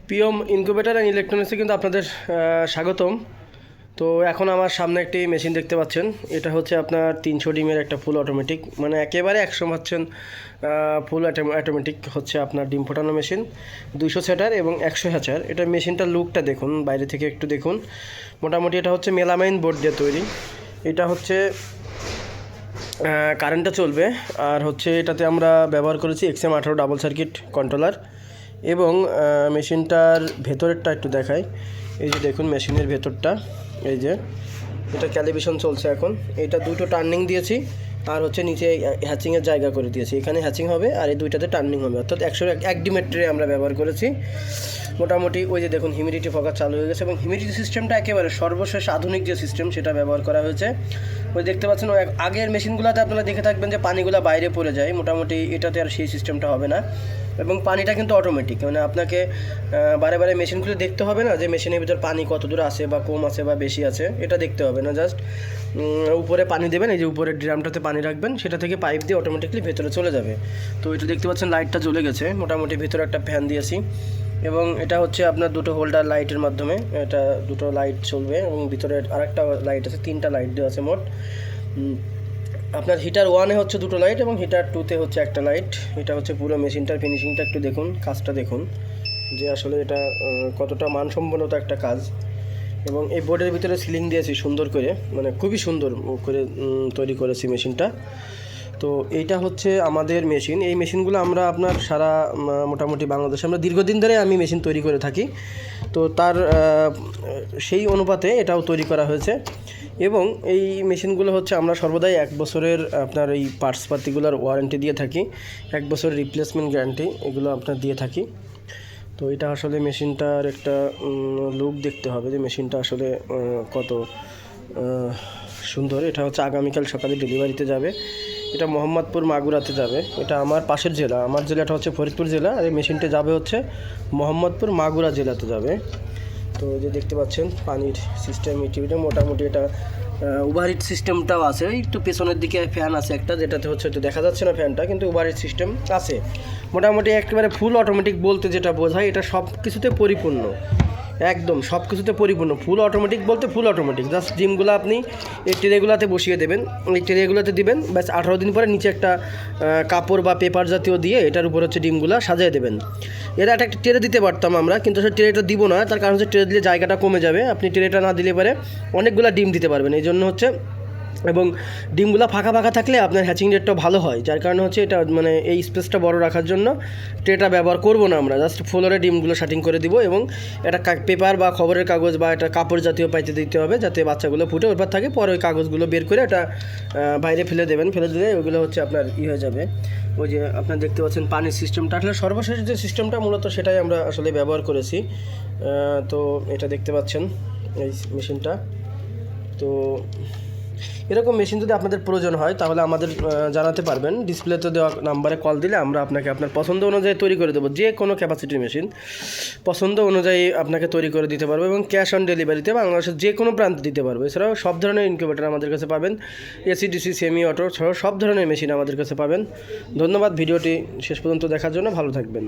পিওম incubator and ইলেকট্রনিক্সে কিন্তু আপনাদের স্বাগতম। তো এখন আমার সামনে একটি মেশিন দেখতে পাচ্ছেন। এটা হচ্ছে আপনার 300 ডিমের একটা ফুল অটোমেটিক, মানে একেবারে 100% ফুল অটোমেটিক হচ্ছে আপনার ডিম ফোটানো মেশিন। 200 সেটার এবং 100 হ্যাচার। এটা মেশিনটার লুকটা দেখুন, বাইরে থেকে একটু দেখুন। মোটামুটি এটা হচ্ছে মেলামাইন বোর্ড দিয়ে তৈরি। এটা হচ্ছে কারেন্টটা চলবে, আর হচ্ছে এটাতে আমরা ব্যবহার করেছি XM18 ডাবল সার্কিট কন্ট্রোলার। এবং মেশিনটার ভেতরেরটা একটু দেখাই। এই যে দেখুন মেশিনের ভেতরটা, এই যে এটা ক্যালিব্রেশন চলছে এখন। এটা দুটো টার্নিং দিয়েছি, আর হচ্ছে নিচে হ্যাচিংয়ের জায়গা করে দিয়েছি। এখানে হ্যাচিং হবে আর এই দুইটাতে টার্নিং হবে, অর্থাৎ 101 ডিমের ট্রে আমরা ব্যবহার করেছি। মোটামুটি ওই যে দেখুন হিউমিডিটি ফোকাস চালু হয়ে গেছে, এবং হিউমিডিটি সিস্টেমটা একেবারে সর্বশেষ আধুনিক যে সিস্টেম সেটা ব্যবহার করা হয়েছে। ওই দেখতে পাচ্ছেন ওই আগের মেশিনগুলোতে আপনারা দেখে থাকবেন যে পানিগুলো বাইরে পড়ে যায়, মোটামুটি এটাতে আর সেই সিস্টেমটা হবে না। এবং পানিটা কিন্তু অটোমেটিক, মানে আপনাকে বারে বারে মেশিনগুলো দেখতে হবে না যে মেশিনের ভিতর পানি কত দূর আছে বা কম আছে বা বেশি আছে, এটা দেখতে হবে না। জাস্ট উপরে পানি দেবেন, এই যে উপরের ড্রামটাতে পানি রাখবেন, সেটা থেকে পাইপ দিয়ে অটোমেটিকলি ভেতরে চলে যাবে। তো এটা দেখতে পাচ্ছেন লাইটটা জ্বলে গেছে, মোটামুটি ভেতরে একটা ফ্যান দিয়েছি। এবং এটা হচ্ছে আপনার দুটো হোল্ডার লাইটের মাধ্যমে এটা দুটো লাইট চলবে, এবং ভিতরে আরেকটা লাইট আছে, 3টা লাইট দেওয়া আছে মোট। আপনার হিটার 1-এ হচ্ছে দুটো লাইট এবং হিটার 2-তে হচ্ছে একটা লাইট। এটা হচ্ছে পুরো মেশিনটার ফিনিশিংটা একটু দেখুন, কাজটা দেখুন যে আসলে এটা কতটা মানসম্পন্ন একটা কাজ। এবং এই বোর্ডের ভিতরে সিলিং দিয়েছি সুন্দর করে, মানে খুবই সুন্দর করে তৈরি করেছি মেশিনটা। তো এইটা হচ্ছে আমাদের মেশিন। এই মেশিনগুলো আমরা আপনার সারা মোটামুটি বাংলাদেশে আমরা দীর্ঘদিন ধরে আমি মেশিন তৈরি করে থাকি। তো তার সেই অনুপাতে এটাও তৈরি করা হয়েছে। এবং এই মেশিনগুলো হচ্ছে আমরা সর্বদাই 1 বছরের আপনার এই পার্টসপাতিগুলোর ওয়ারেন্টি দিয়ে থাকি, 1 বছরের রিপ্লেসমেন্ট গ্যারান্টি এগুলো আপনার দিয়ে থাকি। তো এটা আসলে মেশিনটার একটা লুক দেখতে হবে যে মেশিনটা আসলে কত সুন্দর। এটা হচ্ছে আগামীকাল সকালে ডেলিভারিতে যাবে। এটা মোহাম্মদপুর মাগুরাতে যাবে। এটা আমার পাশের জেলা, আমার জেলাটা হচ্ছে ফরিদপুর জেলা, আর এই মেশিনটা যাবে হচ্ছে মোহাম্মদপুর মাগুরা জেলাতে যাবে। তো যে দেখতে পাচ্ছেন পানির সিস্টেম টিভিটা, মোটামুটি এটা ওভারহিট সিস্টেমটাও আছে। একটু পেছনের দিকে ফ্যান আছে একটা, যেটাতে হচ্ছে একটু দেখা যাচ্ছে না ফ্যানটা, কিন্তু ওভারহিট সিস্টেম আছে। মোটামুটি একেবারে ফুল অটোমেটিক বলতে যেটা বোঝায়, এটা সব কিছুতে পরিপূর্ণ, একদম সব কিছুতে পরিপূর্ণ। ফুল অটোমেটিক বলতে ফুল অটোমেটিক। জাস্ট ডিমগুলো আপনি এই ট্রেগুলোতে বসিয়ে দেবেন, এই ট্রেগুলোতে দিবেন, ব্যাস 18 দিন পরে নিচে একটা কাপড় বা পেপার জাতীয় দিয়ে এটার উপর হচ্ছে ডিমগুলো সাজিয়ে দেবেন। এরা একটা ট্রে দিতে পারতাম আমরা, কিন্তু সে ট্রেটা দিব না, তার কারণ হচ্ছে ট্রে দিলে জায়গাটা কমে যাবে। আপনি ট্রেটা না দিলে পরে অনেকগুলো ডিম দিতে পারবেন, এই জন্য হচ্ছে। এবং ডিমগুলো ফাঁকা ফাঁকা থাকলে আপনার হ্যাচিং রেটটাও ভালো হয়, যার কারণে হচ্ছে এটা মানে এই স্পেসটা বড় রাখার জন্য ট্রেটা ব্যবহার করব না আমরা। জাস্ট ফ্লোরে ডিমগুলো শাটিং করে দিব, এবং এটা পেপার বা খবরের কাগজ বা এটা কাপড় জাতীয় পাইতে দিতে হবে, যাতে বাচ্চাগুলো ফুটে ওর থাকে। পরে ওই কাগজগুলো বের করে এটা বাইরে ফেলে দেবেন, ফেলে দিলে ওইগুলো হচ্ছে আপনার হয়ে যাবে। ওই যে আপনার দেখতে পাচ্ছেন পানির সিস্টেমটা, আসলে সর্বশেষ যে সিস্টেমটা মূলত সেটাই আমরা আসলে ব্যবহার করেছি। তো এটা দেখতে পাচ্ছেন এই মেশিনটা। তো এরকম মেশিন যদি আপনাদের প্রয়োজন হয় তাহলে আমাদের জানাতে পারবেন। ডিসপ্লেতে দেওয়া নাম্বারে কল দিলে আমরা আপনাকে আপনার পছন্দ অনুযায়ী তৈরি করে দেবো। যে কোনো ক্যাপাসিটির মেশিন পছন্দ অনুযায়ী আপনাকে তৈরি করে দিতে পারবো, এবং ক্যাশ অন ডেলিভারিতে বাংলাদেশের যে কোনো প্রান্তে দিতে পারবো। এছাড়াও সব ধরনের ইনকিউবেটর আমাদের কাছে পাবেন, এসি ডিসি সেমি অটো ছাড়াও সব ধরনের মেশিন আমাদের কাছে পাবেন। ধন্যবাদ ভিডিওটি শেষ পর্যন্ত দেখার জন্য, ভালো থাকবেন।